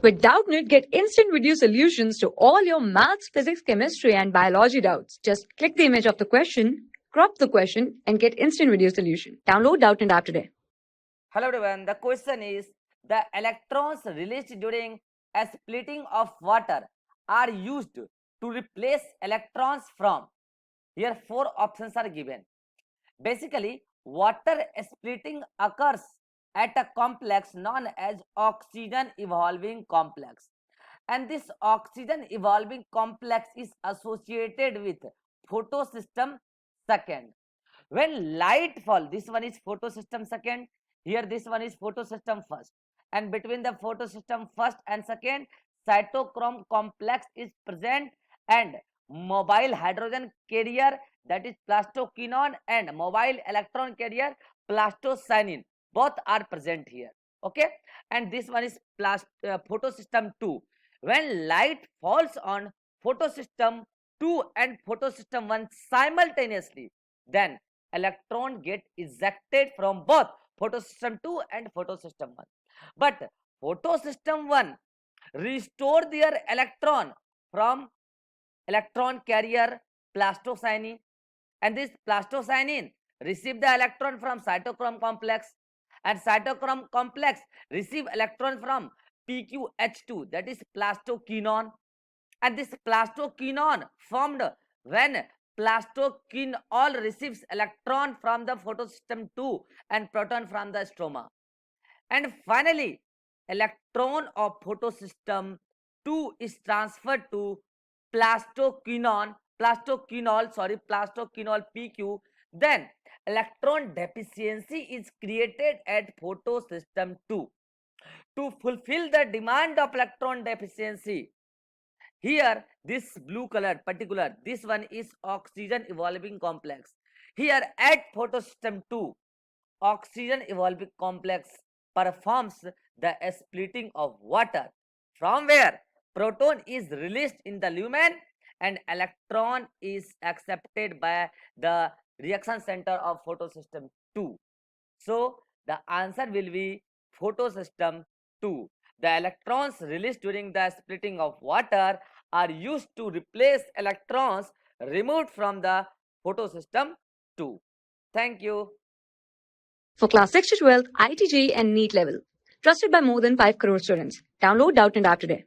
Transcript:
With Doubtnut, get instant video solutions to all your maths, physics, chemistry, and biology doubts. Just click the image of the question, crop the question, and get instant video solution. Download Doubtnut app today. Hello everyone, the question is the electrons released during a splitting of water are used to replace electrons from. Here 4 options are given. Basically, water splitting occurs at a complex known as oxygen evolving complex, and this oxygen evolving complex is associated with photosystem second. When light fall, this one is photosystem second, here this one is photosystem first, and between the photosystem first and second, cytochrome complex is present, and mobile hydrogen carrier, that is plastoquinone, and mobile electron carrier plastocyanin, both are present here. Okay, and this one is photosystem 2. When light falls on photosystem 2 and photosystem 1 simultaneously, then electron get ejected from both photosystem 2 and photosystem 1. But photosystem 1 restore their electron from electron carrier plastocyanin, and this plastocyanin receive the electron from cytochrome complex, and cytochrome complex receive electron from PQH2, that is plastoquinone, and this plastoquinone formed when plastoquinol receives electron from the photosystem 2 and proton from the stroma, and finally electron of photosystem 2 is transferred to plastoquinol PQ. Then electron deficiency is created at photosystem 2. To fulfill the demand of electron deficiency, here this blue color particular, this one is oxygen evolving complex. Here at photosystem 2, oxygen evolving complex performs the splitting of water, from where proton is released in the lumen and electron is accepted by the reaction center of photosystem 2. So the answer will be photosystem 2. The electrons released during the splitting of water are used to replace electrons removed from the photosystem 2. Thank you. For class 6 to 12, IIT JEE and NEET level. Trusted by more than 5 crore students. Download Doubtnut app today.